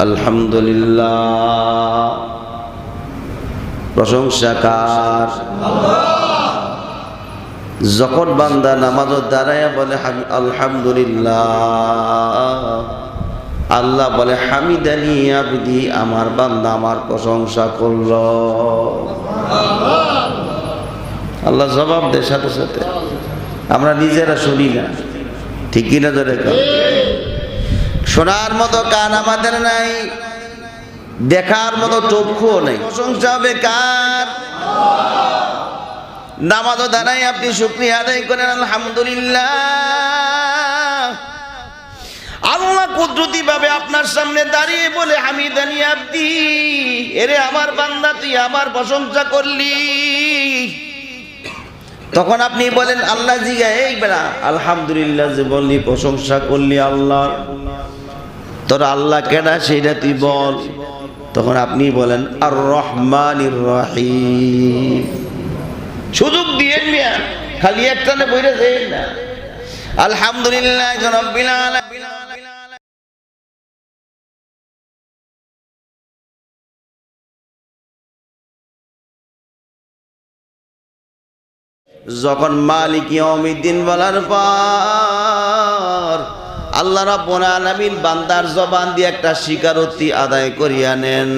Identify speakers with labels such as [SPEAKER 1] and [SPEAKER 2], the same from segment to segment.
[SPEAKER 1] আলহামদুলিল্লাহ, প্রশংসা কার? যখন বান্দা নামাজের দাঁড়ায় বলে আলহামদুলিল্লাহ, আল্লাহ বলে হামিদানি আবদি, আমার বান্দা আমার প্রশংসা করল। আল্লাহ জবাব দেয় সাথে সাথে, আমরা নিজেরা শুনি না, ঠিক কিনা? ধরে শোনার মতো কান আমাদের নাই, দেখার মতো চক্ষুও নেই। প্রশংসা হবে কার? নামাজও দাঁড়াই আপনি শুকরিয়া আদায় করেন আলহামদুলিল্লাহ, আল্লাহ কুদরতি ভাবে আপনার সামনে দাঁড়িয়ে বলে হামিদানি আবদি, এরে আমার বান্দা তুই আমার প্রশংসা করলি। তখন আপনি বলেন আল্লাহ জিগায়, এই বেড়া আলহামদুলিল্লাহ যে বললি, প্রশংসা করলি আল্লাহ, তোর আল্লাহ কেডা সেইটা তুই বল। তখন আপনি বলেন আর রহমানির রহিম। সুযোগ দিয়ে মিয়া, খালি একটানে বইরে দেন না আলহামদুলিল্লাহ রাব্বিল আলামিন। যখন মালিক ইয়াউমিদ্দিন বলার পর আল্লাহ রাব্বুল আলামিন বান্দার জবান দিয়ে একটা স্বীকারোক্তি আদায় করিয়া নেন।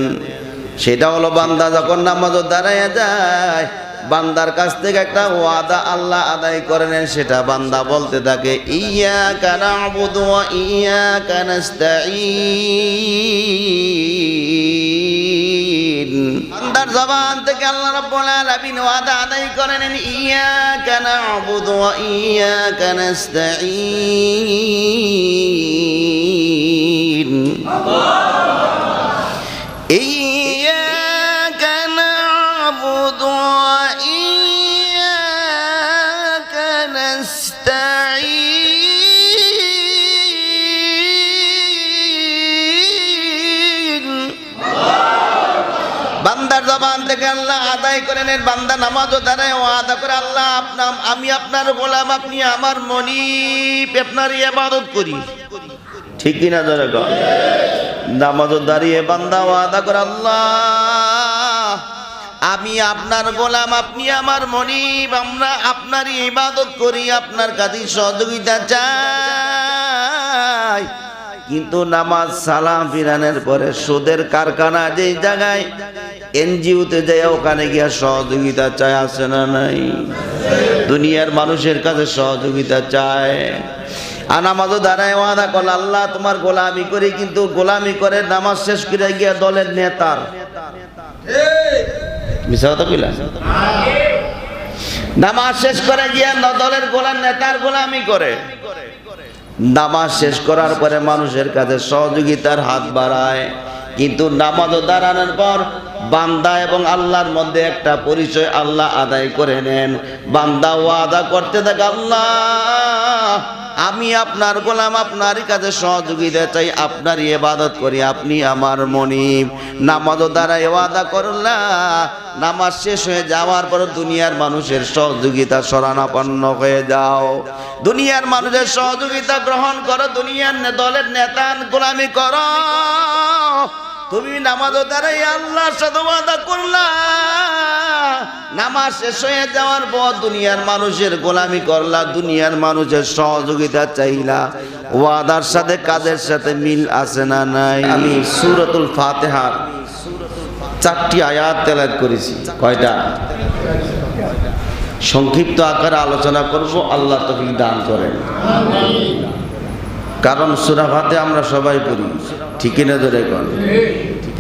[SPEAKER 1] সেটা হলো বান্দা যখন নামাজে দাঁড়াইয়া যায়, বান্দার কাছ থেকে একটা ওয়াদা আল্লাহ আদায় করে নেন। সেটা বান্দা বলতে থাকে ইয়্যাকা না'বুদু ওয়া ইয়্যাকা নাস্তাঈন। বান্দার জবান থেকে আল্লাহ রাব্বুল আলামিন ওয়াদা আদায় করে নেন ইয়্যাকা না'বুদু ওয়া ইয়্যাকা নাস্তাঈন। ইয়্যাকা না'বুদু ওয়া ইয়্যাকা নাস্তাঈন। বান্দার জবান থেকে আল্লাহ আদায় করে নেন। বান্দা নামাজও দাঁড়ায় ওয়াদা করে, আল্লাহ আমি আপনার গোলাম, আপনি আমার মনিব, আপনার ইবাদত করি। ঠিক কিনা? ধরে কর। নামাজও দাঁড়িয়ে বান্দা ওয়াদা করে, আল্লাহ আমি আপনার গোলাম, আপনি আমার মনিব, আমরা আপনারই ইবাদত করি, আপনার কাছে সহযোগিতা চাই। কিন্তু নামাজ সালাম ফিরানোর পরে সুদের কারখানা যে জায়গায় এনজিওতে যায়, ওখানে গিয়া সহযোগিতা চায়, আছে না নাই? দুনিয়ার মানুষের কাছে সহযোগিতা চায়। আর নামাজও দাঁড়ায় ওয়াদা করল, আল্লাহ তোমার গোলামি করি, কিন্তু গোলামি করে নামাজ শেষ করে গিয়া দলের নেতার মিছা কথা কইলা, নামাজ শেষ করে গিয়া দলের নেতার গোলামি করে। নামাজ শেষ করার পরে মানুষের কাছে সহযোগিতার হাত বাড়ায়, কিন্তু নামাজও দাঁড়ানোর পর বান্দা এবং আল্লাহর মধ্যে একটা পরিচয় আল্লাহ আদায় করে নেন। বান্দা ওয়াদা করতে থাকে, আল্লাহ আমি আপনার গোলাম, আপনারই কাছে সহযোগিতা চাই, আপনার ইবাদত করি, আপনি আমার মনিব। নামাজও দাঁড়ায় ওয়াদা করলা, নামাজ শেষ হয়ে যাওয়ার পর দুনিয়ার মানুষের সহযোগিতা শরণাপন্ন হয়ে যাও, দুনিয়ার মানুষের সহযোগিতা গ্রহণ করো, দুনিয়ার দলের নেতা গোলামি করো। তুমি নামাজও দাঁড়াই আল্লাহর সাথে ওয়াদা করলা, নামাজ শেষ হয়ে যাওয়ার পর দুনিয়ার মানুষের গোলামি করলা, দুনিয়ার মানুষের সহযোগিতা চাইলা। ওয়াদার সাথে কাজের সাথে মিল আছে না নাই? আমি সূরাতুল ফাতিহার 4টি আয়াত তেলাওয়াত করেছি। কয়টা? সংক্ষিপ্ত আকারে আলোচনা করব, আল্লাহ তৌফিক দান করেন। কারণ সূরা ফাতিহা আমরা সবাই পড়ি, ঠিক না? ধরে কোন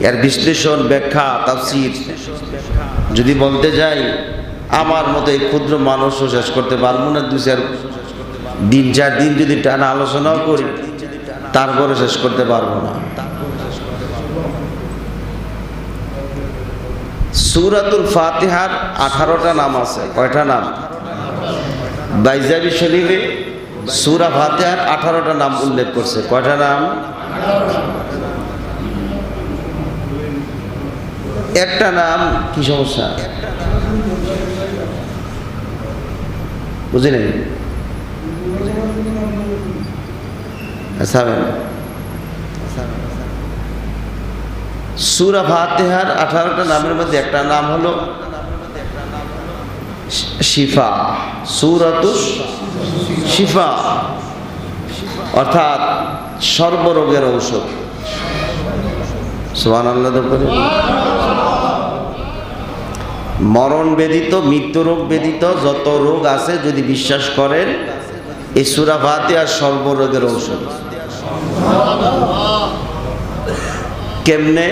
[SPEAKER 1] এর বিশ্লেষণ, ব্যাখ্যা, তাফসীর যদি বলতে যাই, আমার মতো এই ক্ষুদ্র মানুষও শেষ করতে পারবো না। 2-4 দিন যদি টানা আলোচনাও করি, তারপরে শেষ করতে পারবো না। সূরাতুল ফাতিহার 18টা নাম আছে। কয়টা নাম? বাইজাবি শরীফে সূরা ফাতিহার 18টা নাম উল্লেখ করছে। কয়টা নাম? একটা নাম কি সমস্যা বুঝলেন? সূরা ফাতিহার 18টা নামের মধ্যে একটা নাম হলো শিফা, সূরাতুশ শিফা, অর্থাৎ সর্বরোগের ঔষধ। সুবহানাল্লাহ। মরণ ব্যতীত, মৃত্যু রোগ ব্যতীত যত রোগ আছে যদি বিশ্বাস করেন, এই সূরা ফাতিহা সর্বরোগের ঔষধ। কেমনে?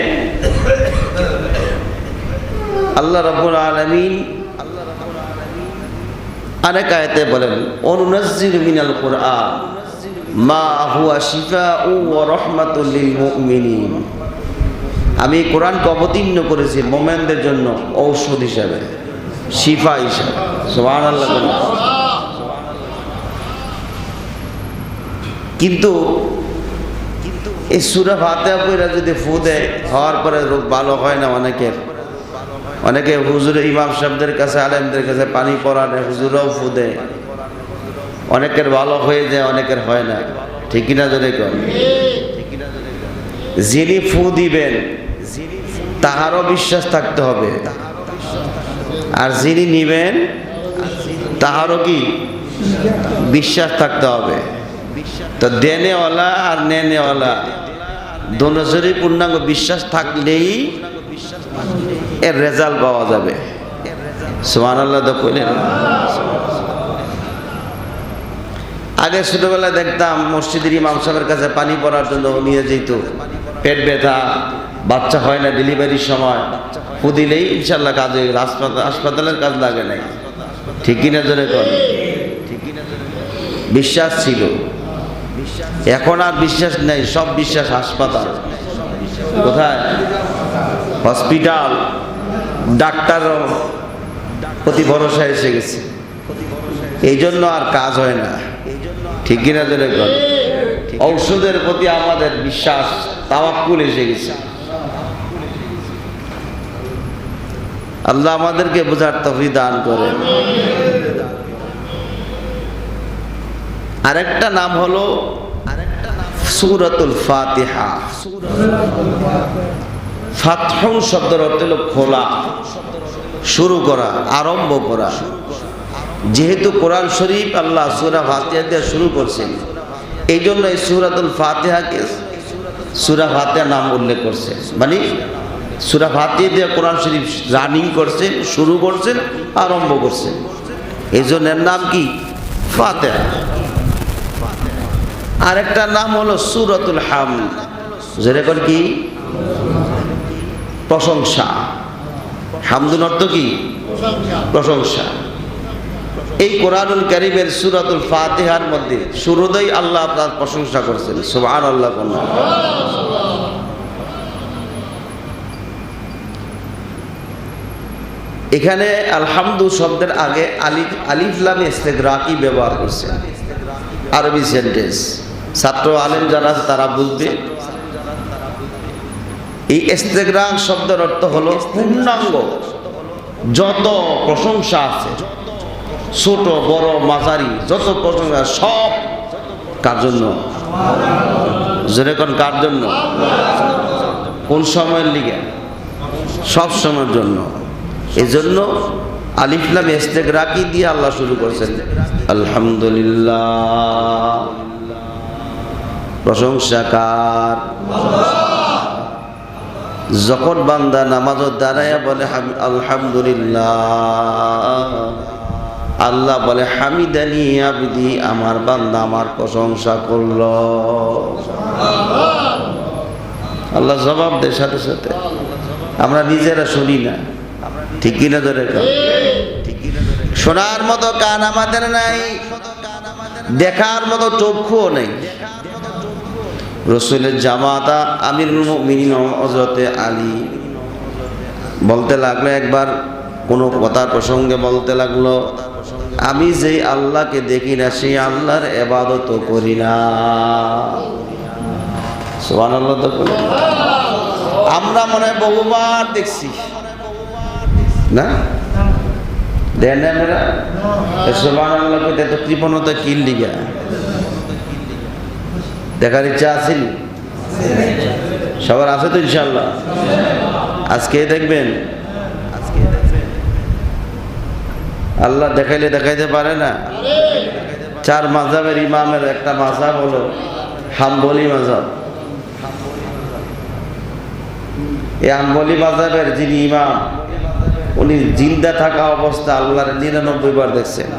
[SPEAKER 1] আল্লাহ রাব্বুল আলামিন আরেক আয়াতে বলেন, অনুনাজ্জিলু মিনাল কুরআন মা হুয়া শিফাউ ওয়া রাহমাতুল লিল মুমিনিন। আমি কোরআনকে অবতীর্ণ করেছি মুমিনদের জন্য ঔষধ হিসাবে, শিফা হিসাবে। সুবহানাল্লাহ। কিন্তু এই সূরা ফাতিহা পড়া যদি ফু দেয়, হওয়ার পরে রোগ ভালো হয় না। অনেকে হুজুর ইমাম সাহেবদের কাছে, আলেমদের কাছে পানি পড়ানে হুজুরও ফু দেয়, অনেকের ভালো হয়ে যায়, অনেকের হয় না। ঠিক কিনা জোরে কর? যিনি ফু দিবেন তাহারও বিশ্বাস থাকতে হবে, আর যিনি নিবেন তাহারও কি বিশ্বাস থাকতে হবে। তো দেনেওয়ালা আর নেনেওয়ালা দোনোজনই পূর্ণাঙ্গ বিশ্বাস থাকলেই এর রেজাল্ট পাওয়া যাবে। সুবহানাল্লাহ তো কইলেন। আগে ছোটবেলায় দেখতাম মসজিদের ইমাম সাহেবের কাছে পানি পড়ার জন্য নিয়ে যেত। পেট ব্যথা, বাচ্চা হয় না ডেলিভারির সময়, ফু দিলেই ইনশাল্লাহ কাজ হয়ে গেল, হাসপাতালের কাজ লাগে নাই। ঠিক কিনা জোরে কর? বিশ্বাস ছিল, এখন আর বিশ্বাস নেই, সব বিশ্বাস হাসপাতাল। কোথায়? হসপিটাল, ডাক্তারও প্রতি ভরসা এসে গেছে, এই জন্য আর কাজ হয় না। ঠিক কিনা জোরে কর? ঔষধের প্রতি আমাদের বিশ্বাস, তাওয়াক্কুল এসে গেছে। আল্লাহ আমাদেরকে বোঝার তৌফিক দান করেন। আরেকটা নাম হলো সূরাতুল ফাতিহা। ফাতহু শব্দের অর্থ হলো খোলা, শুরু করা, আরম্ভ করা। যেহেতু কোরআন শরীফ আল্লাহ সূরা ফাতিহা দিয়ে শুরু করছেন, এই জন্য এই সূরাতুল ফাতিহাকে সূরা ফাতিহা নাম উল্লেখ করছে। মানে সূরা ফাতিহা দিয়ে কোরআন শরীফ রানিং করছেন, শুরু করছেন, আরম্ভ করছেন, এই জন্য এর নাম কি? ফাতিহা। আরেকটা নাম হলো সূরাতুল হামদ, যেরকম কি প্রশংসা। হামদুর অর্থ কি? প্রশংসা। এই কোরআনুল কারীমের সূরাতুল ফাতিহার মধ্যে শুরুতেই আল্লাহ তার প্রশংসা করছেন। সুবহানাল্লাহ। এখানে আলহামদু শব্দের আগে আলিফ লাম ইস্তিগরাকি ব্যবহার করছেন, আরবি সেন্টেন্স। ছাত্র আলেম যারা তারা বুঝবে। এই ইস্তিগরাক শব্দের অর্থ হলো পূর্ণাঙ্গ যত প্রশংসা আছে, ছোট বড় মাঝারি যত প্রশংসা, সব কার জন্য? যেরকম কার জন্য? কোন সময়ের লিগে? সব সময়ের জন্য। এই জন্য আলিফ লাম ইস্তিগরাকি দিয়ে আল্লাহ শুরু করেছেন, আলহামদুলিল্লাহ। প্রশংসা কার? যখন বান্দা নামাজের দাঁড়ায় বলে আলহামদুলিল্লাহ, আল্লাহ বলে হামিদানি আবদি, আমার বান্দা আমার প্রশংসা করল। আল্লাহ জবাব দেয় সাথে সাথে, আমরা নিজেরা শুনি না। ঠিক কিনা ধরে? শোনার মতো কান আমাদের নাই, দেখার মতো চক্ষুও নেই। রাসূলের জামাতা আমিরুল মুমিনিন হযরতে আলী বলতে লাগলো, একবার কোনো কথা প্রসঙ্গে বলতে লাগলো, আমি যেই আল্লাহকে দেখি না সেই আল্লাহর ইবাদত করি না। সুবহানাল্লাহ। আমরা মনে হয় বহুবার দেখছি না? দেন আমরা সুবহানাল্লাহ কইতে তো কৃপণতা কিল লিগা দেখার ইচ্ছা আছে? সবার আছে তো ইনশাআল্লাহ? আজকে দেখবেন, আল্লাহ দেখাইলে দেখাইতে পারে না। 4 মাযহাবের ইমামের একটা মাযহাব হলো হাম্বলি মাযহাব। এই হাম্বলি মাযহাবের যিনি ইমাম, উনি জিন্দা থাকা অবস্থা আল্লাহর 99 বার দেখছেন।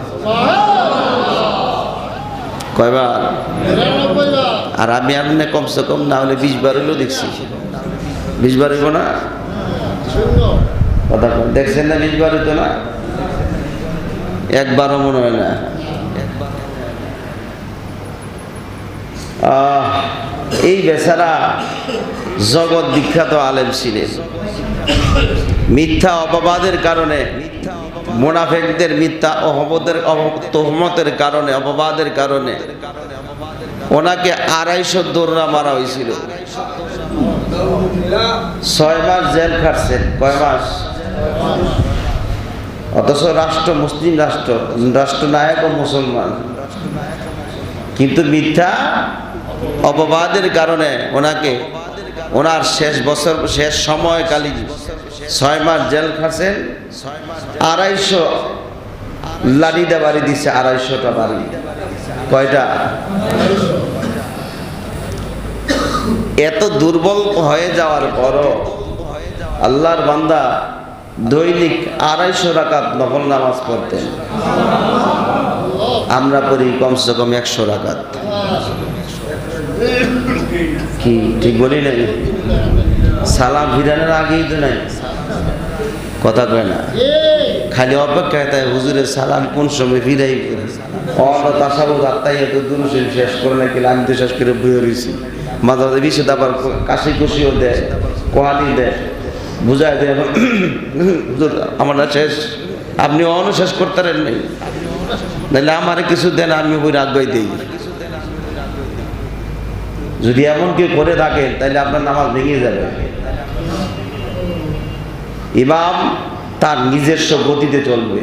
[SPEAKER 1] কয়বার? আর আমি আপনি কমসে কম না হলে 20 বার হলেও দেখছি। 20 বার হইব না? কথা দেখছেন না? 20 বার হইতো না? একবারও মনে হয় না। এই বেচারা জগৎ বিখ্যাত আলেম ছিলেন। মিথ্যা অপবাদের কারণে, মুনাফিকদের মিথ্যা তহমতের কারণে, অপবাদের কারণে ওনাকে 250 দৌড়া মারা হয়েছিল। 6 মাস জেল খাটছেন। কয় মাস? অথচ রাষ্ট্র মুসলিম রাষ্ট্র, রাষ্ট্রনায়ক ও মুসলমান, কিন্তু মিথ্যা অপবাদের কারণে ওনাকে ওনার শেষ বছর, শেষ সময়কালে 6 মাস জেল খাটছেন। 250 লাঠিতে বাড়ি দিচ্ছে। 250টা বাড়ি। কয়টা? এত দুর্বল হয়ে যাওয়ার পরও আল্লাহর বান্দা দৈনিক 250 রাকাত নফল নামাজ পড়তেন। আমরা পড়ি কমসে কম 100 রাকাত। কি ঠিক বলি নাই? সালাম ফিরানোর আগেই তো নাই, কথা কয় না, খালি অপেক্ষায় তাই হুজুরের সালাম কোন সময় ফিরাই। তাসাবুদ আত্মাইয়া তো দুরুশরীফ শেষ করে নাকি আমি তো শেষ করে বইয়ে রয়েছি। মাঝে মাঝে বিশেষ আবার কাশি কুশিও দেয়, কোহানি দেয়, বুঝায় দেয়। হুজুর আমার না শেষ, আপনি অন্য শেষ করতে পারেন নাই, নাহলে আমার কিছু দেন, আমি বই রাখবাই দিই। যদি এমন কেউ করে থাকেন তাহলে আপনার নামাজ ভেঙে যাবে। ইমাম তার নিজস্ব গতিতে চলবে,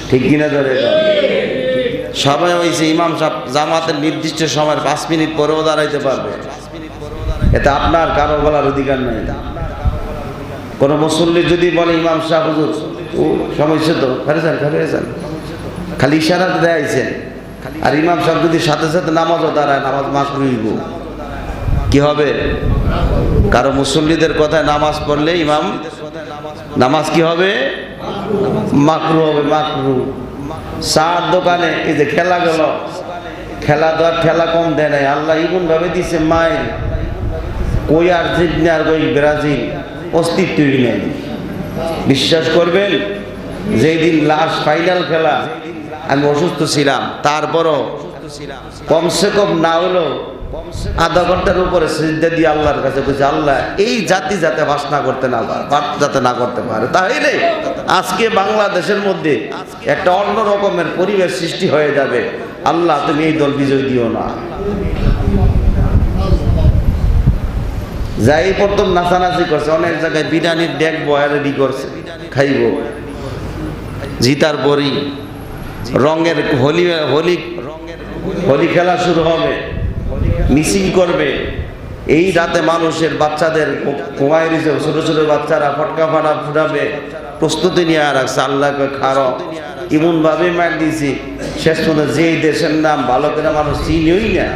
[SPEAKER 1] ঠিক কিনা? ধরে সময় হয়েছে, ইমাম সাহেব জামাতের নির্দিষ্ট সময়ের 5 মিনিট পরেও দাঁড়াইতে পারবে। এতে আপনার কারো বলার অধিকার নেই। কোন মুসল্লি যদি বলে ইমাম সাহেব হুজুর ও সমস্যা তো খারেছেন, খালি ইশারা দেয়াইছেন, আর ইমাম সাহেব যদি সাথে সাথে নামাজও দাঁড়ায়, নামাজ মাকরুহ। কি হবে? কারো মুসল্লিদের কথায় নামাজ পড়লে ইমাম নামাজ কি হবে? মাকরুহ হবে, মাকরুহ। চার দোকানে এই যে খেলা গেল, খেলা দেওয়ার ঠেলা কম দেয় নাই। আল্লাহ ইমন ভাবে দিছে মাইল, কই আর্জেন্টিনা আর কই ব্রাজিল অস্তিত্বই নেই। বিশ্বাস করবেন, যেই দিন লাস্ট ফাইনাল খেলা, আমি অসুস্থ ছিলাম, তারপরও কমসে কম না হলো আধা ঘন্টার উপরে সিজদা দিয়ে আল্লাহর কাছে বলছে, আল্লাহ এই জাতি যাতে বাসনা করতে না পারে, যাতে না করতে পারে। তাহলে আজকে বাংলাদেশের মধ্যে একটা অন্য রকমের পরিবেশ সৃষ্টি হয়ে যাবে। আল্লাহ তুমি এই দল বিজয় দিও না। যাই প্রথম নাচানাচি করছে, অনেক জায়গায় বিরিয়ানির ডেক বয়া রেডি করছে, খাইব। জিতার পরই রঙের হোলি খেলা শুরু হবে, মিছিল করবে। এই রাতে মানুষের বাচ্চাদের ঘুমায় দিয়েছে, ছোট ছোট বাচ্চারা ফটকা ফাটা ফুটাবে, প্রস্তুতি নিয়ে রাখছে। আল্লাহকে খারো এমন ভাবে মার দিয়েছি, শেষ পর্যন্ত যেই দেশের নাম ভালো করে মানুষ চিনিই না,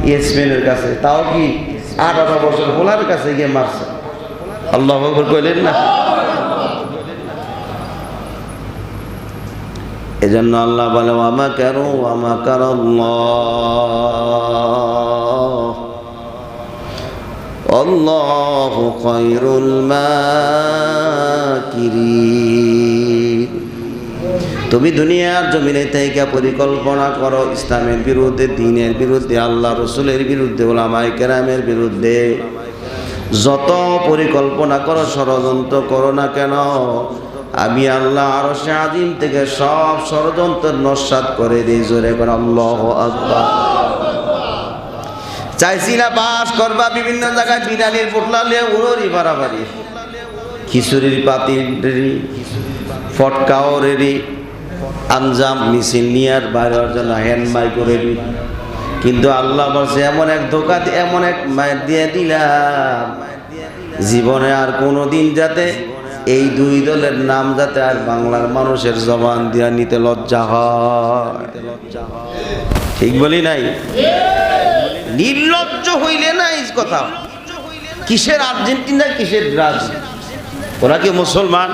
[SPEAKER 1] ইয়েসমেনের কাছে, তাও কি 18 বছর হোলার কাছে গিয়ে মারছে। আল্লাহু আকবার কইলেন না? এজন্য আল্লাহ বলে ওয়ামাকারু ওয়ামাকারাল্লাহ আল্লাহু খায়রুল মাকিরিন। তুমি দুনিয়ার জমিনে থেকে পরিকল্পনা করো ইসলামের বিরুদ্ধে, দ্বীনের বিরুদ্ধে, আল্লাহ রসুলের বিরুদ্ধে, উলামায়ে কেরামের বিরুদ্ধে। যত পরিকল্পনা করো, ষড়যন্ত্র করো না কেন, আমি আল্লাহ আরশে আজিম থেকে সব ষড়যন্ত্র নস্যাৎ করে দিই। জোরে করে আল্লাহু আকবার। চাইছি না পাস করবা, বিভিন্ন জায়গায় বিরিয়ানির পোটলা নিয়ে উড়ি বাড়াবাড়ি, খিচুড়ির পাতি রেডি, ফটকাও রেডি, আঞ্জাম মিছিল নিয়ে আর বাইরের জন্য হ্যান্ড মাইকও রেডি। কিন্তু আল্লাহ বলছে এমন এক ধোঁকা এমন এক মায়ের দিয়ে দিলাম, জীবনে আর কোনোদিন যাতে এই দুই দলের নাম যাতে আর বাংলার মানুষের জবান দিয়া নিতে লজ্জা হয়। ঠিক বলি নাই? নির্লজ্জ হইলে না এই কথা। কিসের আর্জেন্টিনা, কিসের ব্রাজিল? ওরা কি মুসলমান?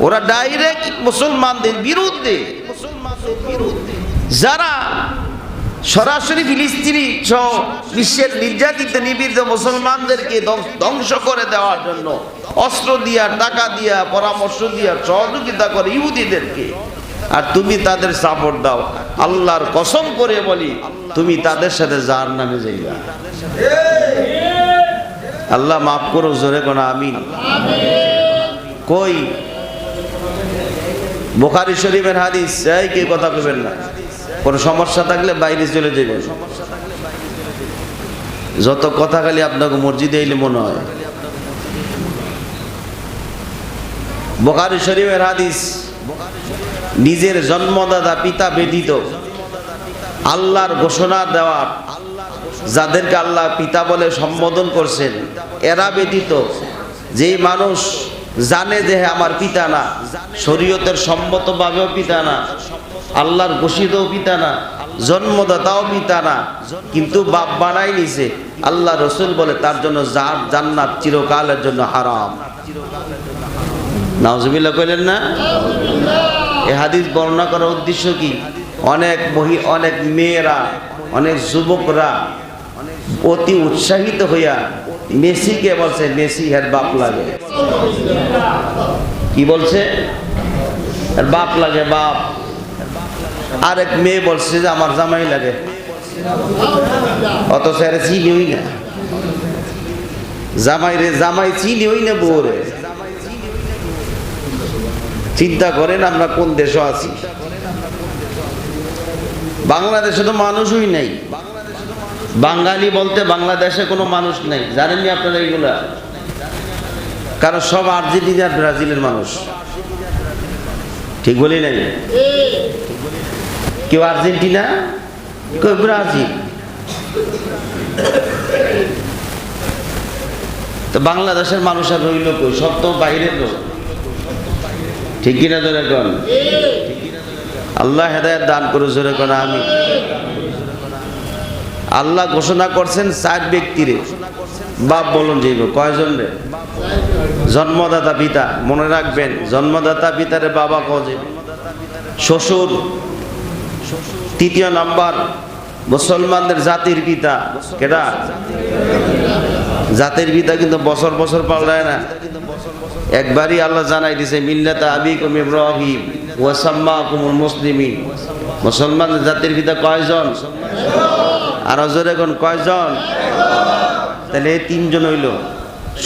[SPEAKER 1] ওরা ডাইরেক্ট মুসলমানদের বিরুদ্ধে। যারা সরাসরি ফিলিস্তিনি সহ বিশ্বের নির্যাতিত নিপীড়িত মুসলমানদেরকে ধ্বংস করে দেওয়ার জন্য অস্ত্র দিয়া, টাকা দিয়া, পরামর্শ দিয়া সহযোগিতা করে ইহুদিদেরকে, আর তুমি তাদের সাপোর্ট দাও। আল্লাহর কসম করে বলি, তুমি তাদের সাথে জাহান্নামে যাইবা। আল্লাহ মাফ করো, জোরে কোন আমিন। কই বুখারী শরীফের হাদিস, এই কে কথা কইবেন না, কোন সমস্যা থাকলে বাইরে চলে যাবেন। যত কথা খালি আপনাকে মসজিদে এলে মনে হয়। বুখারী শরীফের হাদিস, নিজের জন্মদাতা পিতা ব্যতীত আল্লাহর ঘোষণা দেওয়ার, যাদেরকে আল্লাহ পিতা বলে সম্বোধন করছেন, এরা ব্যতীত যে মানুষ জানে যে আমার পিতা না, শরীয়তের সম্মতভাবেও পিতা না, আল্লাহর ঘোষিতও পিতা না, জন্মদাতাও পিতা না, কিন্তু বাপ বানাই নিছে, আল্লাহ রসুল বলে তার জন্য জান্নাত চিরকালের জন্য হারাম। নাউজুবিল্লাহ কইলেন না? এই হাদিস বর্ণনা করার উদ্দেশ্য কি? অনেক মেয়েরা, অনেক যুবকরা অতি উৎসাহিত হইয়া মেসিকে বলছে মেসি এর বাপ লাগে। কি বলছে? এর বাপ লাগে, বাপ। আরেক মেয়ে বলছে যে আমার জামাই লাগে, অথচ এর চিনিই না। জামাই চিনিই না বউরে। চিন্তা করেন আমরা কোন দেশে আছি। বাংলাদেশে তো মানুষই নাই। বাঙালি বলতে বাংলাদেশে কোনো মানুষ নাই, জানেননি আপনারা এইগুলা? কারণ সব আর্জেন্টিনা ব্রাজিলের মানুষ। ঠিক বলি নাই? কেউ আর্জেন্টিনা, কেউ ব্রাজিল। তো বাংলাদেশের মানুষ আর রইল কই? সব তো বাইরের লোক। ঠিক কিনা জোরে কোন? আল্লাহ হেদায়েত দান করে, জোরে কোন আমিন। আল্লাহ ঘোষণা করছেন 4 ব্যক্তিরে বাপ বলুন যাইব। কয়জন রে? জন্মদাতা পিতা। মনে রাখবেন, জন্মদাতা পিতারে বাবা কজে, শ্বশুর। 3 নাম্বার মুসলমানদের জাতির পিতা। কেডা? জাতির পিতা কিন্তু বছর বছর পাল্টায় না। একবারই আল্লাহ জানাই দিছে, মিল্লাতা আবিকুম ইব্রাহিম ওয়া সাম্মাকুমুল মুসলিমিন। মুসলমানদের জাতির পিতা কয়জন? আর জোরে কোন কয়জন? তাহলে এই 3 জন হইল।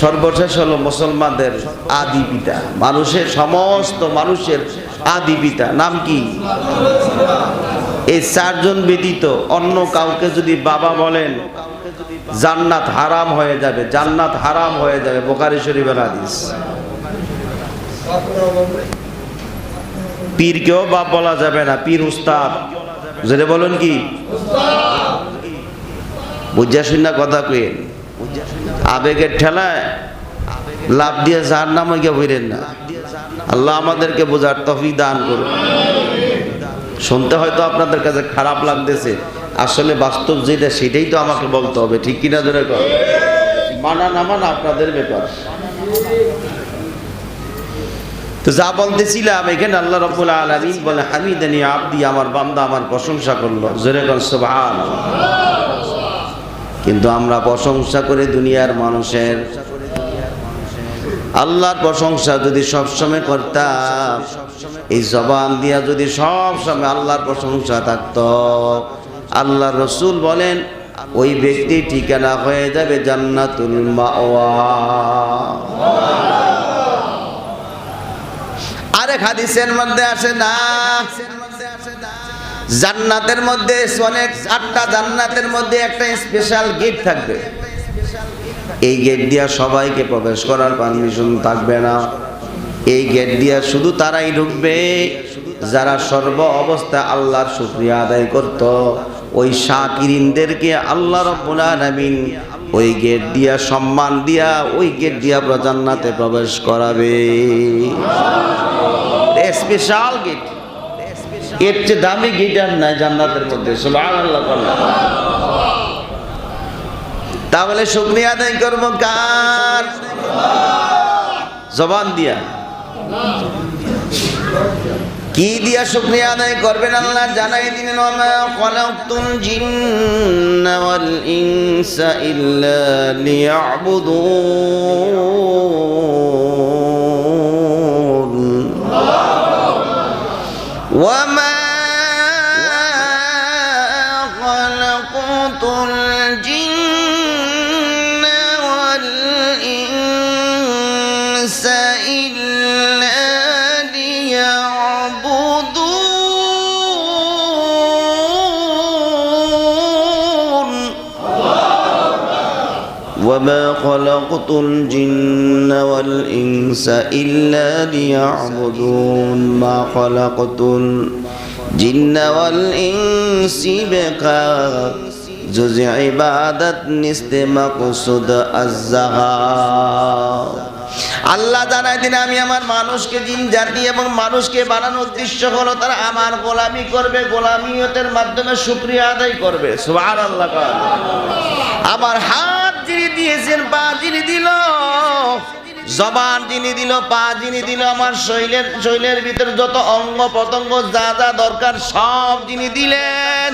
[SPEAKER 1] সর্বশেষ হলো মুসলমানদের আদি পিতা, মানুষের সমস্ত মানুষের আদি পিতা। নাম কি? এই 4 জন ব্যতীত অন্য কাউকে যদি বাবা বলেন, জান্নাত হারাম হয়ে যাবে, জান্নাত হারাম হয়ে যাবে। বুখারী শরীফের হাদিস। পীরকেও বাপ বলা যাবে না, পীর উস্তাদ। যেটা বলেন কি বুঝা শুনা কথা কইেন। আবেগের ঠেলায় লাভ দিয়ে যার নাম হইয়া বইরেন না। আল্লাহ আমাদেরকে বোঝার তৌফিক দান করুন। শুনতে হয়তো আপনাদের কাছে খারাপ লাগতেছে, আসলে বাস্তব যেটা সেটাই তো আমাকে বলতে হবে। ঠিক কিনা ধরে কর? মানা না মানা আপনাদের ব্যাপার। তো যা বলতেছিলাম, এখানে আল্লাহ রাব্বুল আলামিন বলে, হামিদানি আবদি, আমার বান্দা আমার প্রশংসা করলো। জোরে কোন সুবহানাল্লাহ। কিন্তু আমরা প্রশংসা করে দুনিয়ার মানুষের, আল্লাহর প্রশংসা যদি সবসময় করতাম, এই জবান দিয়া যদি সবসময় আল্লাহর প্রশংসা থাকতো, আল্লাহ রসুল বলেন ওই ব্যক্তি ঠিকানা হয়ে যাবে জান্নাতুল মাওয়া। আরেক হাদিসের মধ্যে আসে না, জান্নাতের মধ্যে অনেক 8টা জান্নাতের মধ্যে একটা স্পেশাল গেট থাকবে। এই গেট দিয়া সবাইকে প্রবেশ করার পারমিশন থাকবে না। এই গেট দিয়া শুধু তারাই ঢুকবে যারা সর্ব অবস্থায় আল্লাহর শুকরিয়া আদায় করত। ওই শাকিরিনদেরকে আল্লাহ রাব্বুল আলামিন ওই গেট দিয়া সম্মান দিয়া ওই গেট দিয়া জান্নাতে প্রবেশ করাবে। স্পেশাল গেট, এর চেয়ে দামি গেট আর নাই জান্নাতের মধ্যে। সুবহানাল্লাহ। তাহলে শুকরিয়া আদায় করব কার? জবান দিয়া। কি দিয়া শুকরিয়া আদায় করবেন আল্লাহ জানাই দিলেন, ওয়া খালাকতুল জিন্না ওয়াল ইনসা ইল্লা লিয়াবুদুন ওয়া মা খালাকতুল জিন্না ওয়াল ইনসা ইল্লা وما خلقت الجن والإنس إلا ليعبدون ما خلقت الجن والإنس بقى جز عبادت نست مقصود الزهار আল্লাহ জানাই দিন আমি আমার মানুষকে জিন জাতি এবং মানুষকে বানানোর উদ্দেশ্য হলো তারা আমার গোলামি করবে, গোলামিয়তের মাধ্যমে শুকরিয়া আদায় করবে। সুবহানাল্লাহ। আমার হাত যিনি দিয়েছেন, পা যিনি দিল, জবান যিনি দিল, পা যিনি দিল, আমার শরীরের ভিতরে যত অঙ্গ প্রত্যঙ্গ যা যা দরকার সব যিনি দিলেন,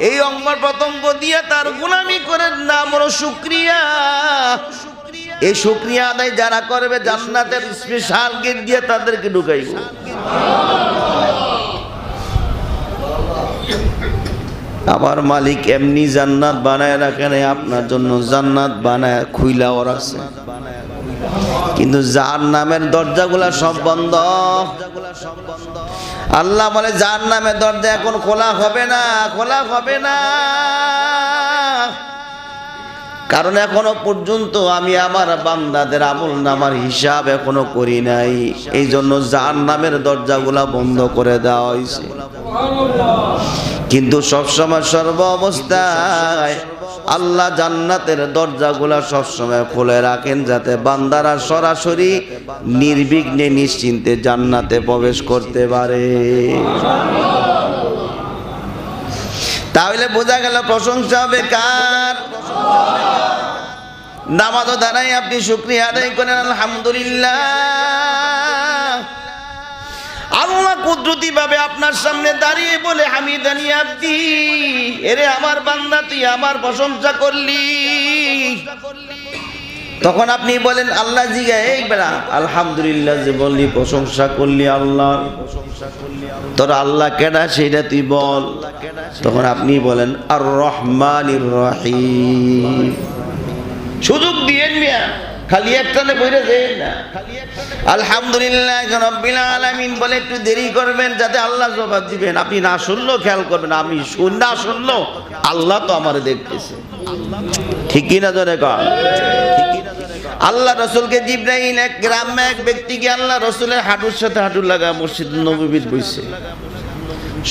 [SPEAKER 1] এই অঙ্গ প্রত্যঙ্গ দিয়ে তার গোলামি করে নাম হলো শুকরিয়া। এই শুকরিয়া আদায় যারা করবে জান্নাতের স্পেশাল গেট দিয়ে তাদেরকে ঢুকাইব। আমার মালিক এমনি জান্নাত বানায় রাখেন, আপনার জন্য জান্নাত বানায় খুইলাও রাখছে, কিন্তু যার নামের দরজাগুলা সব বন্ধ। আল্লাহ বলে যার নামের দরজা এখন খোলা হবে না, খোলা হবে না, কারণ এখনো পর্যন্ত আমি আমার বান্দাদের আমলনামার হিসাব এখনো করি নাই, এই জন্য জাহান্নামের দরজাগুলা বন্ধ করে দেওয়া হয়েছে। কিন্তু সবসময় সর্ব অবস্থায় আল্লাহ জান্নাতের দরজাগুলা সবসময় খুলে রাখেন, যাতে বান্দারা সরাসরি নির্বিঘ্নে নিশ্চিন্তে জান্নাতে প্রবেশ করতে পারে। তাহলে বোঝা গেল প্রশংসা হবে কার? নামাজও দাঁড়াই আপনি শুকরিয়া আদায় করেন আলহামদুলিল্লাহ। আল্লাহ কুদরতি ভাবে আপনার সামনে দাঁড়িয়ে বলে হামিদানি আব্দি, এরে আমার বান্দা তুই আমার প্রশংসা করলি, তখন আপনি বলেন আল্লাহ জিগা এই বেড়া আলহামদুলিল্লাহ যে বললি প্রশংসা করলি আল্লাহ, তোর আল্লাহ কেডা সেটা তুই বল। তখন আপনি বলেন আর রহমানির রহিম। সুযোগ দিয়েন মিয়া, খালি একটানে বইরে দেন না। আলহামদুলিল্লাহ রাব্বিল আলামিন বলে একটু দেরি করবেন যাতে আল্লাহ জবাব দিবেন। আপনি না শুনলেও খেয়াল করবেন, আমি না শুনলেও আল্লাহ তো আমারে দেখতেছে। ঠিক কি না জোরে কর? আল্লাহ রসুলকে জিবরাইল এক গ্রামে এক ব্যক্তিকে আল্লাহ রসুলের হাঁটুর সাথে হাঁটু লাগা মসজিদ নববীর বইছে,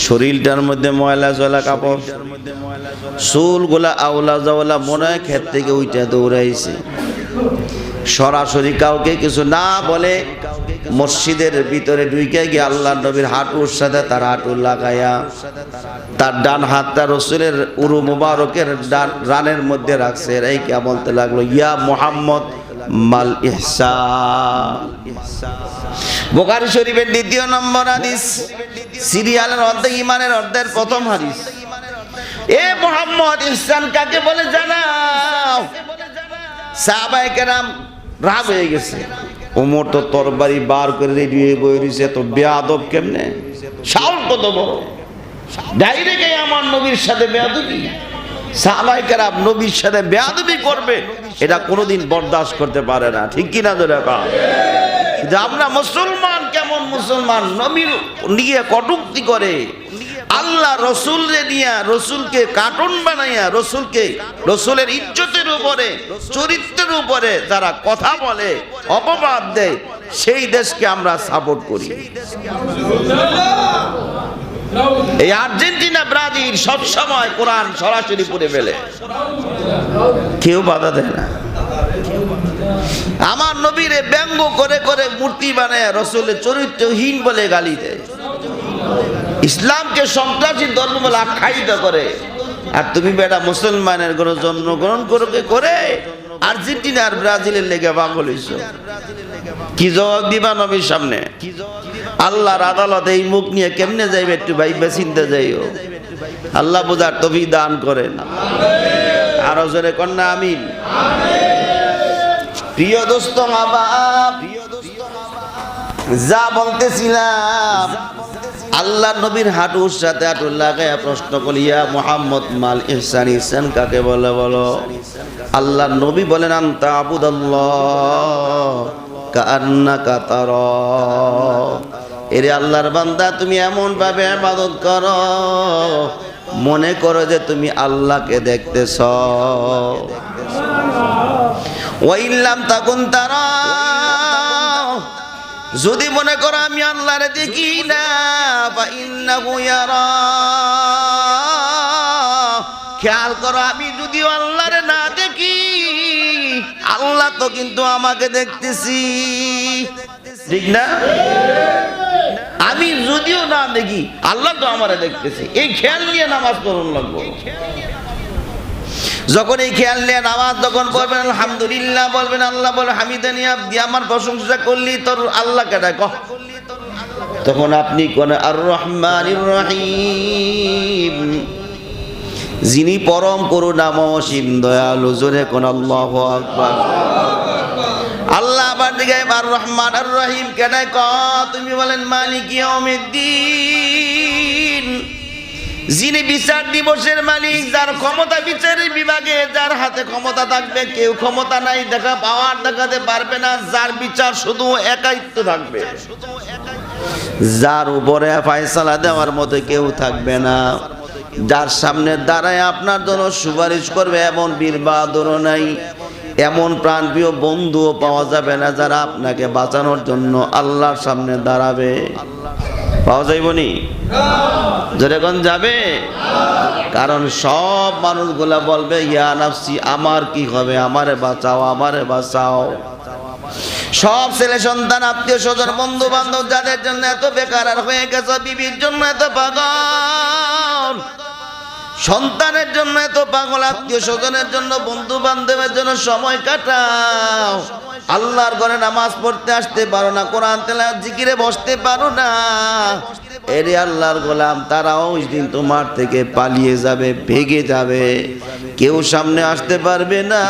[SPEAKER 1] শরীরটার মধ্যে ময়লা জলা কাপড়, চুলগুলা আওলা জাওলা, মনে হয় ক্ষেত থেকে উইটা দৌড়াইছে। সরাসরি কাউকে কিছু না বলে মসজিদের ভিতরে ঢুকে গিয়ে আল্লাহ নবীর হাঁটুর সাথে তার হাঁটু লাগাইয়া তার ডান হাতটা রসুলের উরু মুবারকের রানের মধ্যে রাখছে, রেখে বলতে লাগলো ইয়া মুহাম্মদ মাল ইহসান। বুখারী শরীফের ২য় নম্বর হাদিস, সিরিয়ালের অর্ধেক, ইমানের অর্ধের প্রথম হাদিস। এ মুহাম্মদ ইহসান কাকে বলে জানাও। সাহাবায়ে কেরাম রাগ হয়ে গেছে, ওমর তো তরবারি বার করে রেডি হয়ে বই রইছে, তো বেয়াদব কেমনে, সাহস কত বড়, ডাইরেক্ট আমার নবীর সাথে বেয়াদবি। সাহাবায়ে কেরাম নবীর সাথে বেয়াদবি করবে এটা কোনোদিন বরদাস্ত করতে পারে না। ঠিক কি না জোরে কর? যে আমরা মুসলমান কেমন মুসলমান, নবীর নিয়ে কটূক্তি করে, আল্লাহ রসুলকে নিয়ে রসুলকে কার্টুন বানাইয়া রসুলকে রসুলের ইজ্জতের উপরে চরিত্রের উপরে যারা কথা বলে অপবাদ দেয়, সেই দেশকে আমরা সাপোর্ট করি। এই আর্জেন্টিনা ব্রাজিল সব সময় কোরআন সরাসরি পড়ে ফেলে, কেউ বাধা দেয় না। আমার নবীরে ব্যঙ্গ করে করে মূর্তি বানায় রসুলের চরিত্রহীন বলে গালি দেয়, ইসলামকে সন্ত্রাসী ধর্ম বলে আখ্যায়িত করে। আর তুমি বেটা মুসলমানের কোন জন্মগ্রহণ করে আর্জেন্টিনা আর ব্রাজিলের লেগে পাগল হইছ, কি জবাব দিবা নবীর সামনে? আল্লাহর আদালতে এই মুখ নিয়ে কেমনে যাইবে একটু ভাইবা চিন্তা যাইও। আল্লাহ বুঝার তৌফিক দান করেন, আরো জোরে কন্যা আমিন। প্রিয় দোস্ত যা বলতেছিলাম, আল্লাহ নবীর হাঁটুর সাথে হাঁটু লাগাইয়া প্রশ্ন করিয়া মুহাম্মদ মাল ইহসান, ইহসান কাকে বলে বলো? আল্লাহ নবী বলেন আনতা আবুদাল্লাহ কাআন্নাকা তারা। এরে আল্লাহর বান্দা, তুমি এমন ভাবে ইবাদত করো মনে করো যে তুমি আল্লাহকে দেখতেছ। ওয়া ইল্লাম তাকুন তারা, যদি মনে করো আমি আল্লাহরে দেখি না, ফা ইন্নাহু ইয়ারা, খেয়াল করো আমি যদিও আল্লাহরে না দেখি, আল্লাহ তো কিন্তু আমাকে দেখতেছি, ঠিক না? আমি যদিও না দেখি আল্লাহ তো আমারে দেখতেছি, এই খেয়াল নিয়ে নামাজ পড়ুন লাগবো। যখন এই খেয়াল নিয়ে নামাজ যখন পড়বেন, আলহামদুলিল্লাহ বলবেন, আল্লাহ বলে হামিদানি আব্দি, আমার প্রশংসা করলি তোর আল্লাহকে ডাক, তখন আপনি কোন আর রহমানির রহিম, যিনি পরম করুণাময় অসীম দয়ালু, জোরে কোন আল্লাহু আকবার। আল্লাহ আবার দিকে আর রহমান আর রহিম কেন তুমি বলেন মালিক ইয়াউমিদ্দিন, যিনি বিচার দিবসের মালিক, যার ক্ষমতা বিচারের বিভাগে, যার হাতে ক্ষমতা থাকবে, কেউ ক্ষমতা নাই দেখা পাওয়ার দেখাতে পারবে না, যার বিচার শুধু একাইত্ব থাকবে, যার উপরে ফয়সালা দেওয়ার মতো কেউ থাকবে না, যার সামনে দাঁড়ায় আপনার জন্য সুপারিশ করবে এমন বীর বাহাদুর নাই, এমন প্রাণপ্রিয় বন্ধুও পাওয়া যাবে না যারা আপনাকে বাঁচানোর জন্য আল্লাহর সামনে দাঁড়াবে। পাওয়া যাইবনি? যখন যাবে, কারণ সব মানুষগুলা বলবে ইয়া নাফসি, আমার কি হবে, আমারে বাঁচাও, আমারে বাঁচাও। সব ছেলে সন্তান, আত্মীয় স্বজন, বন্ধু বান্ধব যাদের জন্য এত বেকার হয়ে গেছে, বিবির জন্য এত পাগল, সন্তানের জন্য এত পাগল, আত্মীয় স্বজনের জন্য, বন্ধু বান্ধবের জন্য সময় কাটাও, আল্লাহর ঘরে নামাজ পড়তে আসতে পারো না, কোরআন তেলাওয়াত জিকিরে বসতে পারো না, এরে আল্লাহর গোলাম, তারাও ওই দিন তোমার থেকে পালিয়ে যাবে, ভেগে যাবে, কেউ সামনে আসতে পারবে না।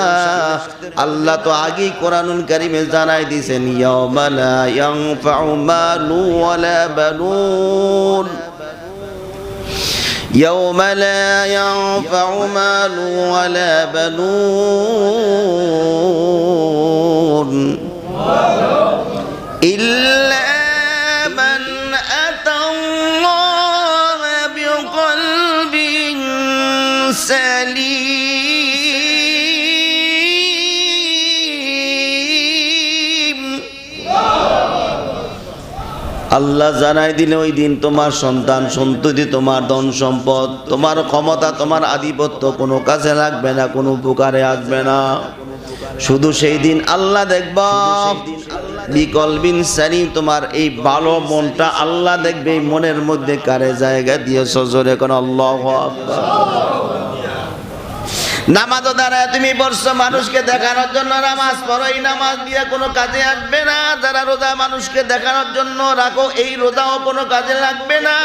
[SPEAKER 1] আল্লাহ তো আগেই কোরআনুল কারীমে জানাই দিয়েছেন, ইয়াউমা লা ইয়ানফাউ মালু ওয়ালা বানুন, يوم لا ينفع مال ولا بنون إلا من أتى الله بقلب سليم। আল্লাহ জানাই দিলে ওই দিন তোমার সন্তান সন্ততি, তোমার ধন সম্পদ, তোমার ক্ষমতা, তোমার আধিপত্য কোনো কাজে লাগবে না, কোনো উপকারে আসবে না। শুধু সেই দিন আল্লাহ দেখব বিকলবিন সালিম, তোমার এই ভালো মনটা আল্লাহ দেখবে, এই মনের মধ্যে কারে জায়গা দিয়েছ, জোরে কোন আল্লাহু আকবার। নামাজও দাঁড়ায় তুমি পড়ছো মানুষকে দেখানোর জন্য, নামাজ পড়ো, এই নামাজ দিয়ে কোনো কাজে আসবে না। যারা রোজা মানুষকে দেখানোর জন্য রাখো, এই রোজাও কোনো কাজে লাগবে না।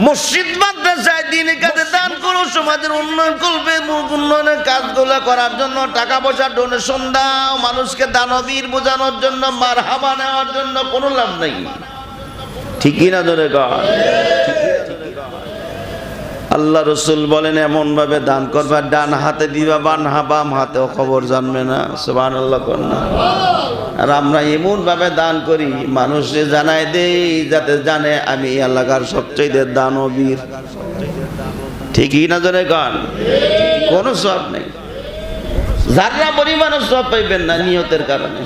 [SPEAKER 1] মসজিদ মাদ্রাসায় দিনের কাজে দান করো, সমাজের উন্নয়ন করবে, উন্নয়নের কাজগুলো করার জন্য টাকা পয়সা ডোনেশন দাও, মানুষকে দানবীর বোঝানোর জন্য, মারহাবা নেওয়ার জন্য কোনো লাভ নাই, ঠিকই না? ধরে কর। আল্লাহ রসুল বলেন এমন ভাবে দান করবা, ডান হাতে দিবা, বাম হাতেও খবর জানবে না। সুবহানাল্লাহ কন্যা। আর আমরা এমন ভাবে দান করি, মানুষে জানাই দেই যাতে জানে আমি এই এলাকার সবচেয়ে দানবীর, ঠিকই না? জোরে গান, কোনো সব নেই। যারা পরিমাণও সওয়াব পাইবেন না নিয়তের কারণে।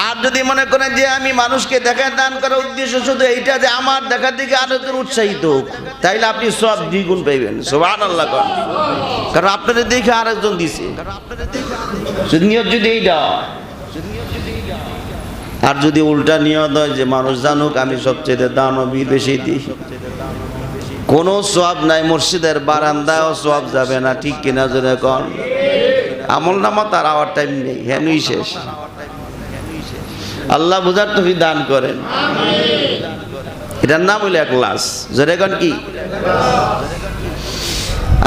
[SPEAKER 1] আর যদি মনে করেন যে আমি মানুষকে দেখায় দান করার উদ্দেশ্য শুধু এইটা যে আমার দেখার দিকে আরো উৎসাহিত হোক, তাইলে আপনি সব দ্বিগুণ পাইবেন। সুবহানাল্লাহ। কারণ আপনাদের দেখে আরেকজন দিছে, নিয়ত যদি এইটা। আর যদি উল্টা নিয়ত হয় যে মানুষ জানুক আমি সবচেয়ে দানবী, বেশি দিই, কোনো সওয়াব নাই, মসজিদের বারান্দায়ও সওয়াব যাবে না। ঠিক কিনা জোরে কোন? আমল নামা তার আওয়ার টাইম নেই, হেনই শেষ। আল্লাহ বুঝার তৌফিক দান করেন। এটার নাম হইল ইখলাস। জোরে কোন কি?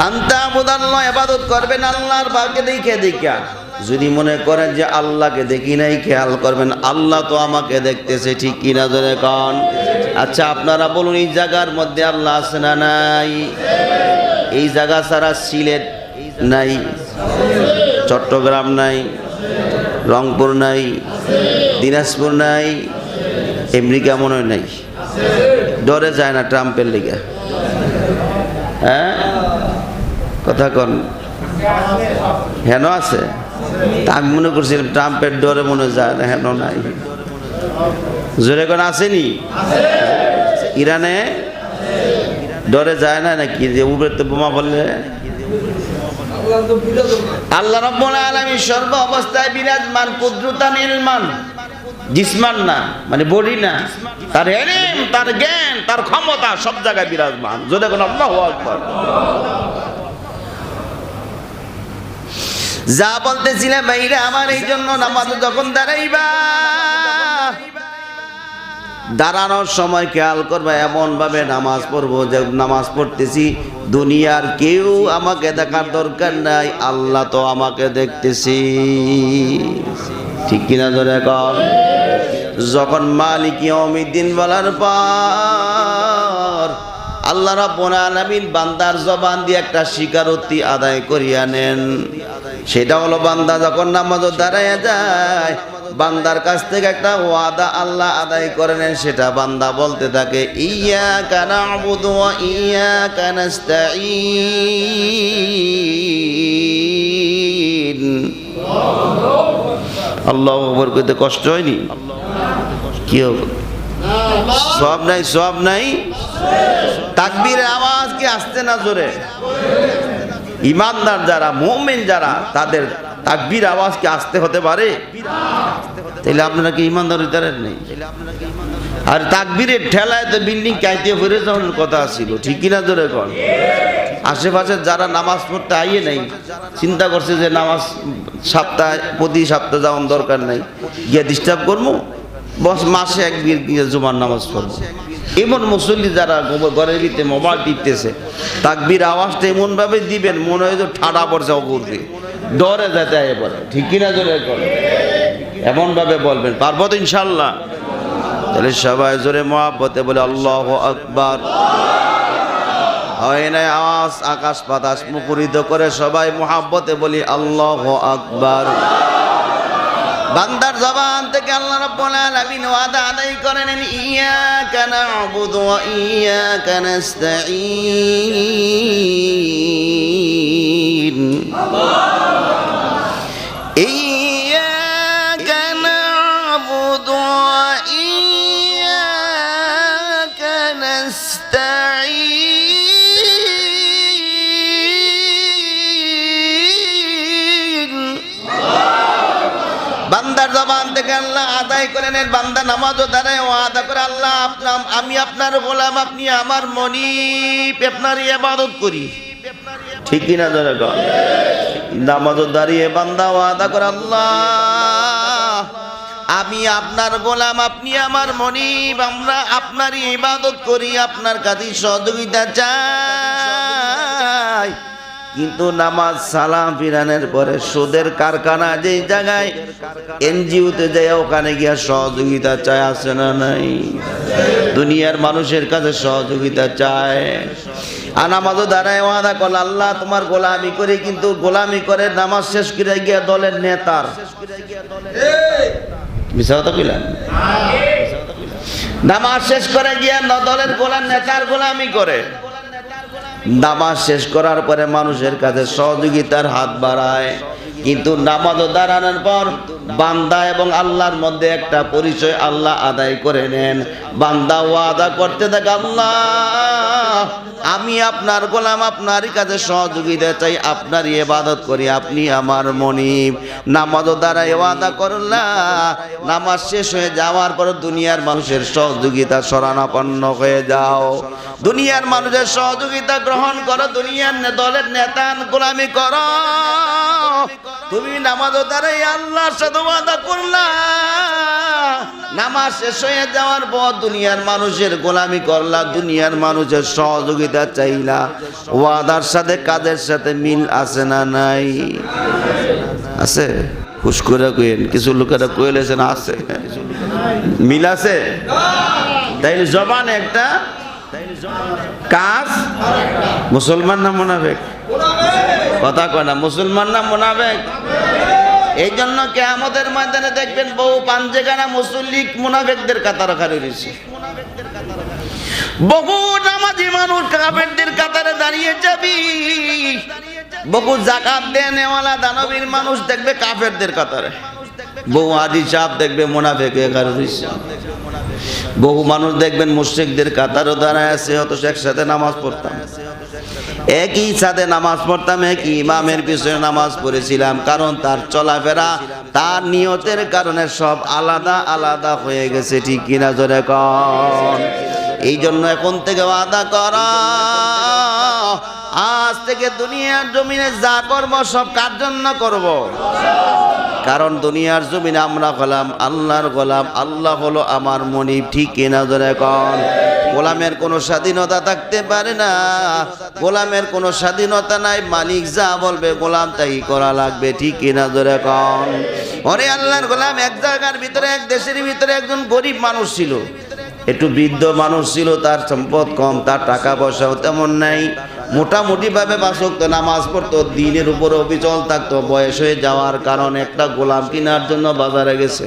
[SPEAKER 1] আনতা মুদাল্লাহ, ইবাদত করবেন আল্লাহর পাকে দেখে দেখা। যদি মনে করেন যে আল্লাহকে দেখি নাই, খেয়াল করবেন আল্লাহ তো আমাকে দেখতেছে। ঠিক কিনা জোরে কোন? আচ্ছা আপনারা বলুন, এই জায়গার মধ্যে আল্লাহ আছে না নাই? এই জায়গা ছাড়া সিলেট নাই, চট্টগ্রাম নাই, রংপুর নাই, দিনাজপুর নাই, আমেরিকা মনে হয় নাই। ডরে যায় না ট্রাম্পের লিগে? হ্যাঁ কথা কন। হেন আছে? আমি মনে করছিলাম ট্রাম্পের ডরে মনে যায় না, হেন নাই। জোরে কোন আসেনি? ইরানে ডরে যায় না নাকি যে উপরে বোমা পড়লে? আল্লাহ রাব্বুল আলামিন সর্ব অবস্থায় বিরাজমান, কুদরতান ইলমান, জিসমান না, মানে বডি না, তার ইলম, তার জ্ঞান, তার ক্ষমতা সব জায়গায় বিরাজমান। যদি কোন আল্লাহু আকবার। যা বলতেছিলাম ভাইরা আমার, এই জন্য নামাজ যখন দাঁড়াইবা, দাঁড়ানোর সময় খেয়াল করবা এমন ভাবে নামাজ পড়বো যে নামাজ পড়তেছি দুনিয়ার কেউ আমাকে দেখার দরকার নাই, আল্লাহ তো আমাকে দেখতেছি। ঠিক কিনা জোরে কর? যখন মালিক ইয়াউমিদ্দিন বলার পর আল্লাহ রাব্বুল আলামিন বান্দার জবান দিয়ে একটা স্বীকারোক্তি আদায় করিয়া নেন। সেটা হলো বান্দা যখন নামাজে দাঁড়ায় যায়, বান্দার কাছ থেকে একটা ওয়াদা আল্লাহ আদায় করে নেন। সেটা বান্দা বলতে থাকে, ইয়্যাকা না'বুদু ওয়া ইয়্যাকা নাস্তাঈন। আল্লাহু আকবার কইতে কষ্ট হয়নি? কি হবে? সওয়াব নাই, সওয়াব নাই। তাকবীরের আওয়াজ কি আসছে না জোরে? ইমানদার যারা, মুমিন যারা, তাদের তাকবীর আওয়াজ কি আসতে হতে পারে? তাহলে আপনারা কি ইমানদার হইতারেন নাই? আর তাকবীরের ঠেলায় তো বিল্ডিং কাইতে ফিরে যাওয়ার কথা ছিল। ঠিক কিনা জোরে কর? আশেপাশে যারা নামাজ পড়তে আইয়ে নাই, চিন্তা করছে যে নামাজ প্রতি সপ্তাহে যাওয়ার দরকার নাই, গিয়ে ডিস্টার্ব করবো, বস মাসে একবার গিয়ে জুমার নামাজ পড়বো। এমন মুসল্লি যারা ঘরের ভিতরে মোবাইল টিপতেছে, তাকবীর আওয়াজটা এমন ভাবে দিবেন মনে হয় যে ঠাডা পড়ছে অপরকে, ডরে যেতে আয় পড়ে। ঠিক কিনা জোরে করে এমন ভাবে বলবেন। পারবো তো ইনশাল্লাহ? তাহলে সবাই জোরে মহব্বতে বলে আল্লাহু আকবার। হয় না আওয়াজ আকাশ বাতাস মুখরিত করে সবাই মহব্বতে বলি আল্লাহু আকবার। বান্দার জবান থেকে আল্লাহ রাব্বুল আলামিন ওয়াদা আদায় করে নেন, ইয়্যাকা না'বুদু ওয়া ইয়্যাকা নাস্তাঈন। ইয়্যাকা না'বুদু ওয়া ইয়্যাকা নাস্তাঈন। বান্দার জবান থেকে আল্লাহ আদায় করে নেন। বান্দা নামাজও দাঁড়ায় ওয়াদা করে, আল্লাহ আমি আপনার গোলাম, আপনি আমার মনিব, আপনার ইবাদত করি। ঠিক কিনা জোরে কর? নামাজও দাঁড়িয়ে বান্দা ওয়াদা করে, আল্লাহ আমি আপনার গোলাম, আপনি আমার মনিব, আমরা আপনার ইবাদত করি, আপনার কাছে সহযোগিতা চাই। কিন্তু নামাজ সালাম ফিরানোর পরে সুদের কারখানা যেই জায়গায় এনজিওতে যায় ওখানে গিয়া সহযোগিতা চায়, আছে না নাই? দুনিয়ার মানুষের কাছে সহযোগিতা চায়। আর নামাজও দাঁড়ায় ওয়াদা করল, আল্লাহ তোমার গোলামি করি, কিন্তু গোলামি করে নামাজ শেষ করে গিয়া দলের নেতার মিছা কথা কইলাম, নামাজ শেষ করে গিয়া দলের গোলাম নেতার গোলামি করে। নামাজ শেষ করার পরে মানুষের কাছে সহযোগিতার হাত বাড়ায়, কিন্তু নামাজ দাঁড়ানোর পর বান্দা এবং আল্লাহর মধ্যে একটা পরিচয় আল্লাহ আদায় করে নেন। বান্দা ওয়াদা করতে থাকে, আল্লাহ আমি আপনার গোলাম, আপনারই কাছে সহযোগিতা চাই, আপনারই ইবাদত করি, আপনি আমার মনিব। নামাজও দ্বারাই ওয়াদা করলা, নামাজ শেষ হয়ে যাওয়ার পর দুনিয়ার মানুষের সহযোগিতা শরণাপন্ন হয়ে যাও, দুনিয়ার মানুষের সহযোগিতা গ্রহণ করো, দুনিয়ার দলের নেতা গোলামি করো। তুমি নামাজও দ্বারাই আল্লাহর সাথে ওয়াদা করলা, নামাজ শেষ হয়ে যাওয়ার পর দুনিয়ার মানুষের গোলামি করলা, দুনিয়ার মানুষের সহযোগিতা চাইলা। ওয়াদার সাথে কাজের সাথে মিল আছে না নাই? আছে? হুশ করে কইেন, কিছু লোকেরা কইলেছেন আছে, মিল আছে। তাই জবান একটা, কাজ মুসলমান না মুনাফিক? কথা কয় না, মুসলমান না মুনাফিক? এই জন্য কিয়ামতের ময়দানে দেখবেন বহু পাঞ্জেগানা মুসল্লিক মুনাফিকদের কাতারে খাড়ি রয়েছে, বহু নামাজি মানুষ কাফেরদের কাতারে দাঁড়িয়ে যাবি, বহু যাকাত দেনেওয়ালা দানবীর মানুষ দেখবে কাফেরদের কাতারে, বহু হাজি সাহেব দেখবে মুনাফিকের কাতারে রয়েছে, বহু মানুষ দেখবেন মুশরিকদের কাতারও দাঁড়ায় আছে। অথচ একসাথে নামাজ পড়তাম, একই সাথে নামাজ পড়তাম, একই ইমামের পিছনে নামাজ পড়েছিলাম, কারণ তার চলাফেরা, তার নিয়তের কারণে সব আলাদা আলাদা হয়ে গেছে। ঠিক কিনা জোরে কন? এই জন্য এখন থেকে ওয়াদা করা, আজ থেকে দুনিয়ার জমিনে যা করব সব কার জন্য করব? কারণ দুনিয়ার জমিনে আমরা হলাম আল্লাহর গোলাম, আল্লাহ হলো আমার মনিব। ঠিক কিনা জোরে কন? গোলামের কোনো স্বাধীনতা থাকতে পারে না, গোলামের কোনো স্বাধীনতা নাই, মালিক যা বলবে গোলাম তাই করা লাগবে। ঠিক কিনা জোরে কন? ওরে আল্লাহর গোলাম, এক জায়গার ভিতরে, এক দেশের ভিতরে একজন গরিব মানুষ ছিল, একটু বৃদ্ধ মানুষ ছিল, তার সম্পদ কম, তার টাকা পয়সাও তেমন নাই, মোটামুটি ভাবে বাসক্ত নামাজ পড়তো, দিনের উপরে অবিচল থাকতো। বয়স হয়ে যাওয়ার কারণে একটা গোলাম কেনার জন্য বাজারে গেছে।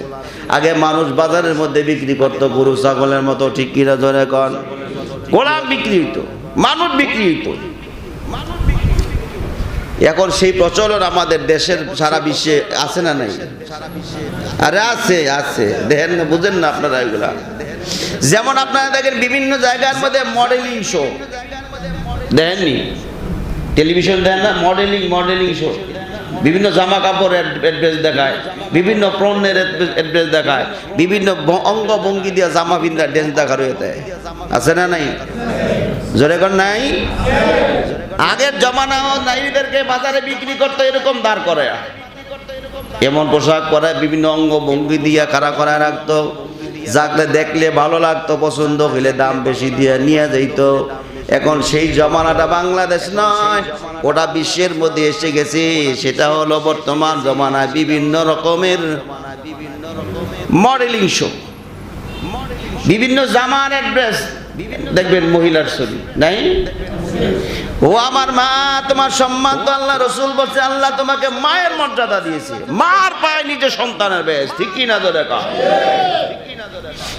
[SPEAKER 1] আগে মানুষ বাজারের মধ্যে বিক্রি করতো গরু ছাগলের মতো। ঠিক কিনা ধরে কন? গোলাম বিক্রি হইতো, মানুষ বিক্রি হইতো। এখন সেই প্রচলন আমাদের দেশের সারা বিশ্বে আছে না নাই? আরে আছে, আছে। দেখেন না, বুঝেন না আপনারা এগুলা? যেমন আপনারা দেখেন বিভিন্ন জায়গার মধ্যে মডেলিং শো দেখেননি? টেলিভিশন দেখেন না? মডেলিং শো, বিভিন্ন জামা কাপড় অ্যাড্রেস দেখায়, বিভিন্ন পণ্যের অ্যাড্রেস দেখায়, বিভিন্ন অঙ্গভঙ্গি দিয়ে জামা পিন্দা ড্যান্স দেখার হয়ে দেয়। আছে না নাই? জোরে কর নাই? আগের জমানাও নারীদেরকে বাজারে বিক্রি করতে এরকম দাঁড় করে, এমন পোশাক পরে বিভিন্ন অঙ্গভঙ্গি দিয়ে খাড়া করায় রাখতো, যাকে দেখলে ভালো লাগতো, পছন্দ হইলে দাম বেশি দিয়ে নিয়ে যাইত। এখন সেই জমানাটা বাংলাদেশ নয়, ওটা বিশ্বের মধ্যে এসে গেছে। সেটা হলো বর্তমান জমানায় বিভিন্ন রকমের মডেলিং শো, বিভিন্ন জামার অ্যাড্রেস দেখবেন, মহিলার ছবি নাই? ও আমার মা, তোমার সম্মান তো আল্লাহ রসুল বলছে, আল্লাহ তোমাকে মায়ের মর্যাদা দিয়েছে, মার পায়ে নিজের সন্তানের বেশ। ঠিক কিনা তো দেখা?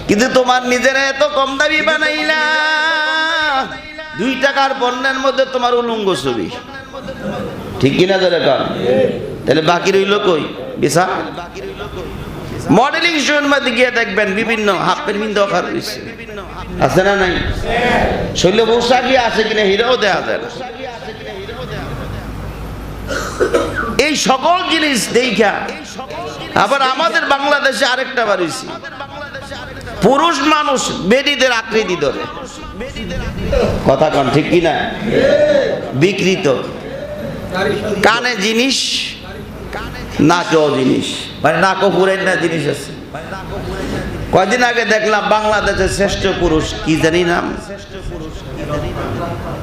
[SPEAKER 1] কিন্তু তোমার নিজের এত কম দাবি বানাইলা, 2 টাকার পণ্যের মধ্যে তোমার উলঙ্গ ছবি। ঠিক কিনা তো দেখা? তাহলে বাকি রইল কই? বিশা মডেলিং শোর মধ্যে গিয়ে দেখবেন বিভিন্ন হাফের বিন্দু অফার রয়েছে। আছে না নাই? শৈল পোশাকি আছে কিনা হিরাও দেখা যায় না। এই সকল জিনিস দেখা আবার আমাদের বাংলাদেশে আরেকটা বাড়িছি, পুরুষ মানুষ বেডিদের আকৃতি ধরে। কথা কন ঠিক কিনা? বিকৃত, কানে জিনিস, নাকেও জিনিস, মানে নাকও পুরাই না জিনিস আছে। কয়দিন আগে দেখলাম বাংলাদেশের শ্রেষ্ঠ পুরুষ, কি জানি নাম,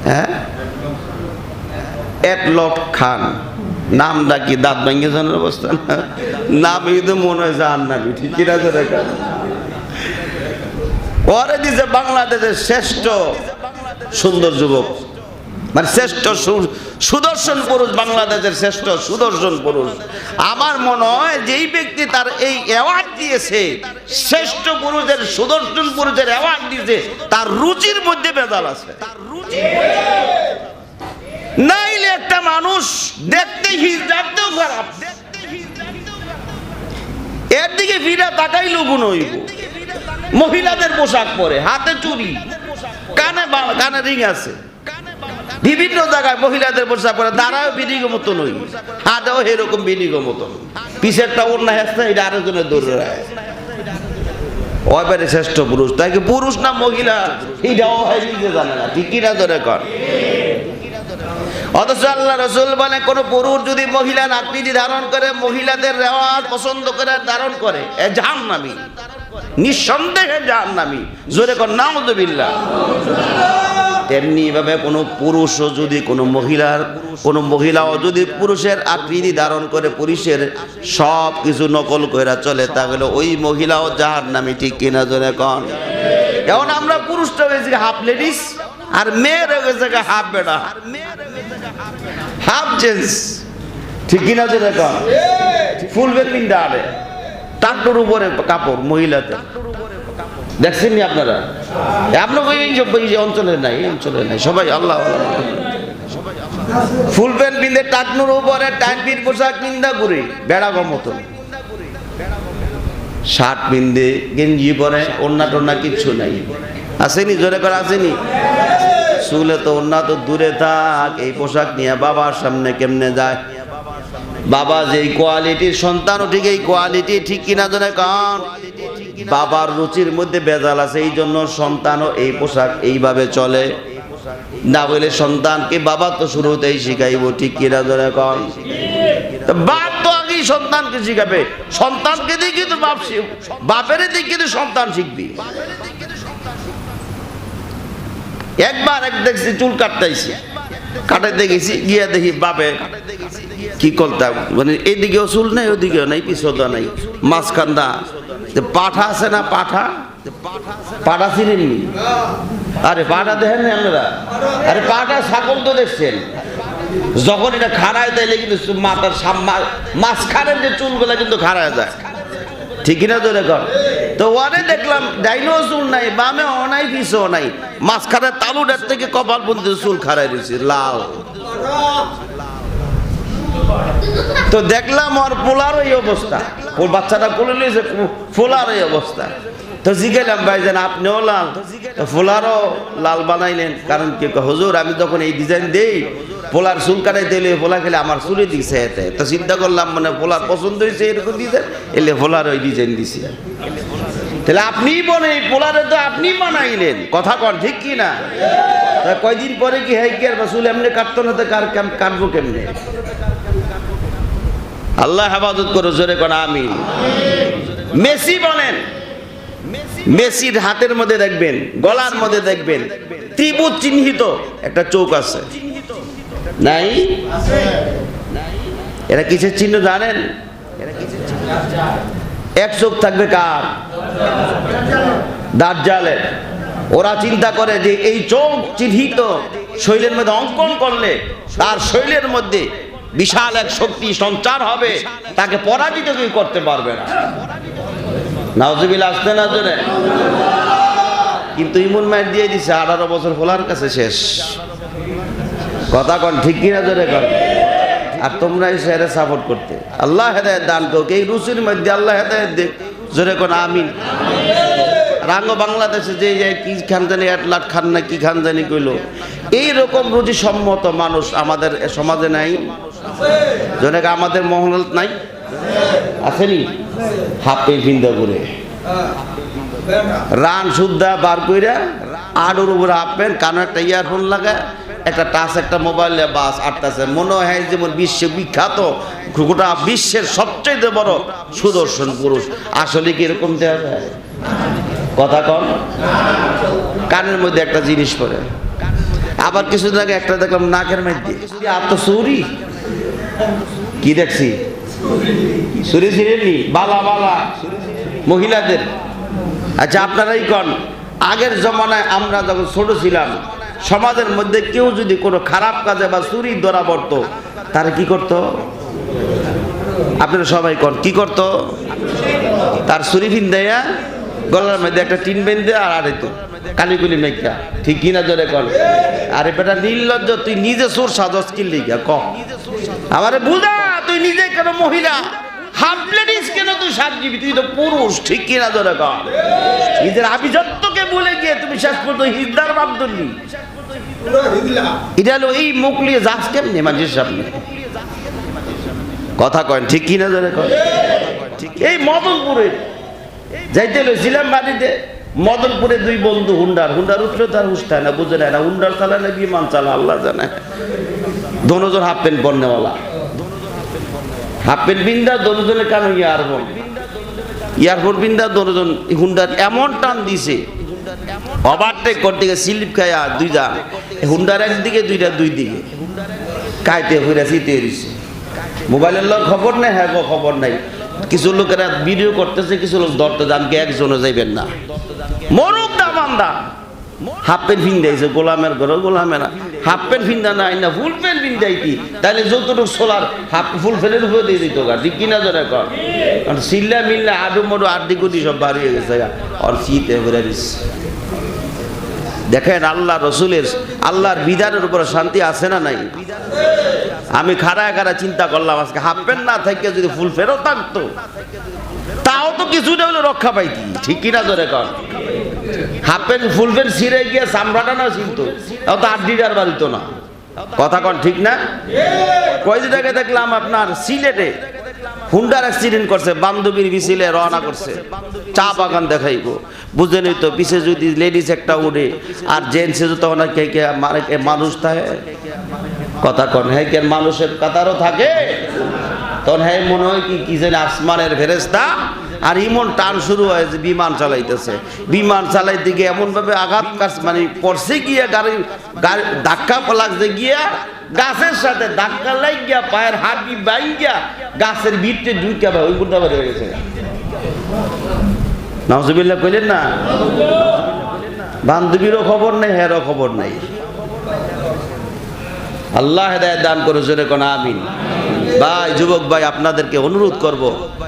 [SPEAKER 1] হ্যাঁ, একলখ খান। নামটা কি দাঁত ভেঙে জানার অবস্থা? নাম কিন্তু মনে হয় জাহান্নামী। ঠিক কিনা? ওরে দিছে বাংলাদেশের শ্রেষ্ঠ সুন্দর যুবক, মানে শ্রেষ্ঠ সুদর্শন পুরুষ, বাংলাদেশের শ্রেষ্ঠ সুদর্শন পুরুষ। আমার মনে হয় যেই ব্যক্তি তার এই অ্যাওয়ার্ড দিয়েছে, শ্রেষ্ঠ পুরুষের, সুদর্শন পুরুষের অ্যাওয়ার্ড দিয়েছে, তার রুচির মধ্যে ভেজাল আছে। নাইলে একটা মানুষ দেখতে হিজড়াতেও খারাপ, এর দিকে ফিরে তাকাইলেও গুণ হইব। মহিলাদের পোশাক পরে, হাতে চুড়ি, কানে রিং আছে, বিভিন্ন জায়গায় মহিলাদের পোশাক পরে, দাঁড়াও বিনিগ মতন হই, হাতেও এরকম বিনিগ মতন, পিছেরটা ওড়না হেসতে এটা আরেকজনের দৌড়ে রায়। ওইবারে শ্রেষ্ঠ পুরুষ, তাকে পুরুষ না মহিলা এটাও নিজে জানে না, ঠিক কিনা ধরে কর। অথচ আল্লাহ রাসূল বলে কোন পুরুষ যদি মহিলার আকৃতি ধারণ করে, মহিলাদের রেওয়াজ পছন্দ করে ধারণ করে, এ জাহান্নামী, নিঃসন্দেহে জাহান্নামী। জোরে কর নাউযুবিল্লাহ। তেমনি ভাবে কোনো পুরুষও যদি কোনো মহিলাও যদি পুরুষের আকৃতি ধারণ করে, পুরুষের সব কিছু নকল করে চলে, তাহলে ওই মহিলাও জাহান্নামী, ঠিক কিনা জোরে কর। এখন আমরা পুরুষটা হয়েছি হাফ লেডিস, আর মেয়ের হয়েছে হাফ বেড়া, হাফ জেন্টস, ঠিক কিনা জোরে কর। ফুল বেপিন ডারে টাকটোর উপরে কাপড় মহিলাদের দেখছেন নি আপনারা? আপনার এই অঞ্চলে নাই, এই অঞ্চলে নাই, সবাই আল্লাহ ফুল প্যান্ট পিন্ধে টাকনুর উপরে টাইপির পোশাক পিন্ধা ঘুরে বেড়া মতো, শার্ট পিন্ধে গেঞ্জি পরে, ওড়না টোড়না কিচ্ছু নাই। আসেনি জোরে করে, আসেনি? চুলে তো ওড়না তো দূরে থাক, এই পোশাক নিয়ে বাবার সামনে কেমনে যায়? বাবা যেই কোয়ালিটির সন্তানও ঠিক এই কোয়ালিটি, ঠিক কিনা জোরে কন। বাবার রুচির মধ্যে বেজাল আছে, এই জন্য সন্তানও এই পোশাক এইভাবে চলে, না বলে সন্তানকে বাবা তো শুরুতেই শিখাইব, ঠিক কিনা জোরে কন। বাপ তো আগেই সন্তানকে শিখাবে, সন্তানকে দিয়ে কিন্তু বাপের দিক কিন্তু সন্তান শিখবি। একবার দেখছি চুল কাটাইতে গেছি, গিয়া দেখি বাপে কি করতাম, মানে এদিকেও চুল নাই, ওদিকেও নাই, পিছটা নাই, মাঝখানটা পাঠা আছে না, পাঠা চিনেননি? আরে পাঠা দেখেন না আপনারা? আরে পাঠা ছাগল তো দেখছেন, যখন এটা খাড়ায় তাইলে কিন্তু মাথার মাঝখানের যে চুলগুলা কিন্তু খাড়ায় যায়, ঠিক কিনা জোরে কর। তো ওয়ারে দেখলাম ডাইনও চুল নাই, বামেও নাই, পিছেও নাই, মাঝখানের তালুটার থেকে কপাল পর্যন্ত চুল খাড়াই রয়েছে লাল। তো দেখলাম ওর পোলার এই অবস্থা, ওর বাচ্চাটা কোলে নিয়েছে, ফোলার এই অবস্থা। তো জিজ্ঞাসলাম ভাইজান আপনিও লাল? ফোলারও লাল বানাইলেন, কারণ কি? হুজুর আমি যখন এই ডিজাইন দেই, পোলার চুল কাটাই দিলে পোলা খেলে আমার চুলে দিচ্ছে এতে, তো চিন্তা করলাম মানে পোলার পছন্দ হয়েছে এরকম ডিজাইন, এলে পোলার ওই ডিজাইন দিছি। তাহলে আপনি বলে এই পোলারে তো আপনি বানাইলেন, কথা কন, ঠিক কি না? কয়দিন পরে কি হ্যাঁ কি আর চুল এমনি কাটতো না, তো কাটবো কেমনে? আল্লাহ হেফাজত করো, জোরে কোন আমিন। মেসি বলেন, মেসির হাতের মধ্যে দেখবেন, গলার মধ্যে দেখবেন ত্রিভুজ চিহ্নিত একটা চোখ আছে, নাই? এরা কিসের চিহ্ন জানেন? এক চোখ থাকবে কার? দাজ্জালের। ওরা চিন্তা করে যে এই চোখ চিহ্নিত শৈলের মধ্যে অঙ্কন করলে তার শৈলের মধ্যে বিশাল এক শক্তি সঞ্চার হবে, তাকে পরাজিত কেউ করতে পারবে না। নাউজুবিল্লাহ, আসতে না জোরে। কিন্তু ইমন মাইর দিয়ে দিছে 18 বছর ফোলার কাছে শেষ, কথা কন, ঠিক কিনা জোরে কর। আর তোমরা এই শেয়ারে সাপোর্ট করতে, আল্লাহ হেদায়েত দান করুক, এই রুচির মধ্যে আল্লাহ হেদায়েত দিক, জোরে কোন আমিন। রাঙ্গ বাংলাদেশে যে কি খান জানি এটলাট খান না কি খান জানি কইলো, এইরকম রুচি সম্মত মানুষ আমাদের সমাজে নাই? জোরে আমাদের মহল নাই? আসেনি? হাফে ভিন্দা করে রান সুদ্ধা বার কইরা আড়ুর উপরে হাফেন, কানে একটা ইয়ারফোন লাগা, একটা টাচ একটা মোবাইল বাস আটটাছে, মনে হয় যেমন বিশ্বে বিখ্যাত, গোটা বিশ্বের সবচেয়ে বড় সুদর্শন পুরুষ। আসলে কি এরকম দেওয়া যায়? কথা কন। কানের মধ্যে একটা জিনিস পরে, আবার কিছুদিন আগে একটা দেখলাম নাকের মধ্যে আত্মসৌরি, কি দেখছি? সুরি ছিলেননি? বালা বালা মহিলাদের। আচ্ছা আপনারাই কন, আগের জমানায় আমরা যখন ছোট ছিলাম, সমাজের মধ্যে কেউ যদি কোনো খারাপ কাজে বা চুরি ধরা পড়তো, তারা কি করত? আপনারা সবাই কন, কি করত? তার চুরি ফিন্দাইয়া গলার মধ্যে একটা টিন বেঁধে আর আরে তো কালিগুলি মেকা ঠিক কিনা জোরে কর। আরে বেটা নির্লজ্জ, তুই নিজে চোর সাজস কি লিগা ক আমারে বুঝা, তুই নিজে কেন মহিলা হাফ লেডিস কেন তুই সাজবি, তুই তো পুরুষ ঠিক কিনা জোরে কর। নিজের আভিজাত্যকে ভুলে গিয়ে তুমি শেষ পর্যন্ত হিজদার বাপ ধরলি। এটা হলো এই মুখ নিয়ে যাস কেমনি মানুষের সামনে, কথা কয় ঠিক কিনা জোরে কর। এই মদনপুরে যাইতে লইছিলাম বাড়িতে, মদনপুরে দুই বন্ধু হুন্ডার উঠলেও তার হুশ থাকে না, বুঝে না হুন্ডার চালায় না বিমান চালা আল্লাহ জানে। দোনোজন হাফ প্যান্ট বন্যওয়ালা, হাফ প্যান্ট বিন্দা দোনোজনের কারণ ইয়ারফোন বিন্দা দোনোজন হুন্ডার এমন টান দিছে, ওভারটেক করতে গিয়ে স্লিপ খায়া দুইটা হুন্ডার একদিকে দুইটা দুই দিকে কাইতে হইরা চিতে দিছে। মোবাইলের লোক খবর নেই, হ্যাঁ খবর নাই। কিছু লোকেরা ভিডিও করতেছে, কিছু লোক ধরতে দামকে একজনও যাইবেন না, মরুক দামান্দা। হাফ প্যান্ট ফিন্দাইছে গোলামের ঘরে, গোলামেরা হাফ প্যান্ট ফিন্দা নাই না ফুল প্যান্ট ফিন্দাই কি, তাহলে যতটুকু সোলার হাফ ফুল প্যান্টের উপরে দিয়ে দিত গা ঠিক কিনা জোরে কর। কারণ সিল্লা মিল্লা আডু মডু আড্ডি গুটি সব বার হয়ে গেছে আর শীতে ভরে দিচ্ছে। দেখেন আল্লাহ রসুলের আল্লাহর বিধানের উপরে শান্তি আছে না নাই? আমি খাড়ায় চিন্তা করলাম, আজকে হাফ প্যান্ট না থেকে যদি ফুল ফেরত থাকতো তাও তো কিছুটা হলে রক্ষা পাইতি ঠিক কিনা জোরে কর। হাফ প্যান্ট ফুল প্যান্ট ছিঁড়ে গিয়ে চামড়াটা না ছিঁড়তো, তাও তো আড্ডিটার বাড়িত না, কথা কন ঠিক না? কয়েকদিন আগে দেখলাম আপনার সিলেটে হুন্ডার অ্যাক্সিডেন্ট করছে, বান্ধবীর মিছিলে রওনা করছে, চা বাগান দেখাইবো। বুঝেনি তো পিছে যদি লেডিস একটা উড়ে আর জেন্টসে তো অনেক মানুষ থাকে, কথা কন হ্যাঁ কেন মানুষের কাতারও থাকে, তখন হ্যাঁ মনে হয় কি যেন আসমানের ফেরেশতা। আর ইমন টান শুরু হয়েছে, বিমান চালাইতেছে, বিমান চালাইতে গিয়ে এমন ভাবে আঘাত মানে পড়ছে গিয়ে গাড়ি ধাক্কা লাগছে গিয়া গাছের সাথে ধাক্কা লাগ গিয়া পায়ের হাড্ডি বাইন গিয়া গাছের ভিতরে ঢুকে ওই গুন্ডা বের হয়ে গেছে। নাউজুবিল্লাহ কইলেন না? বান্ধবীরও খবর নেই, হেরও খবর নাই। আল্লাহ হেদায়েত দান করে জোরে কোন আমিন। ভাই যুবক ভাই আপনাদেরকে অনুরোধ করব,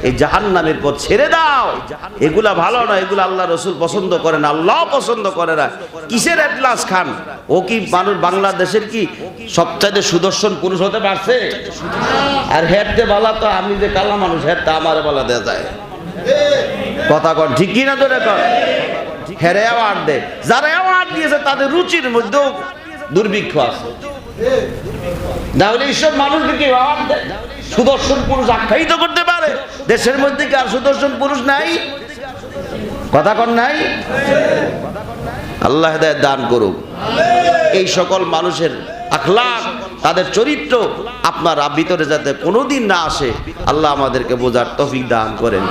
[SPEAKER 1] এই জাহান্নামের পথ ছেড়ে দাও, এগুলা ভালো না, এগুলা আল্লাহ রসুল পছন্দ করেন, আল্লাহ পছন্দ করে না। কিসের এটলাস খান? ও কি মানুষ বাংলাদেশের কি সবচাইতে সুদর্শন পুরুষ হতে পারছে? আর হেঁটতে বলা তো আমি যে কালা মানুষ হেঁটতে আমার বলা দেওয়া যায়, কথা কন ঠিক কিনা ধরে কর। হেরে অ্যাওয়ার্ড দেয়, যারা অ্যাওয়ার্ড দিয়েছে তাদের রুচির মধ্যেও দুর্ভিক্ষ আছে। তাহলে এইসব মানুষকে কি সুদর্শন পুরুষ আখ্যায়িত করতে পারে? দেশের মধ্যে কি আর সুদর্শন পুরুষ নাই? কথা কন নাই? আল্লাহ হেদায়েত দান করুক। এই সকল মানুষের আখলাক, তাদের চরিত্র আপনার ভিতরে যাতে কোনোদিন না আসে, আল্লাহ আমাদেরকে বোঝার তৌফিক দান করেন।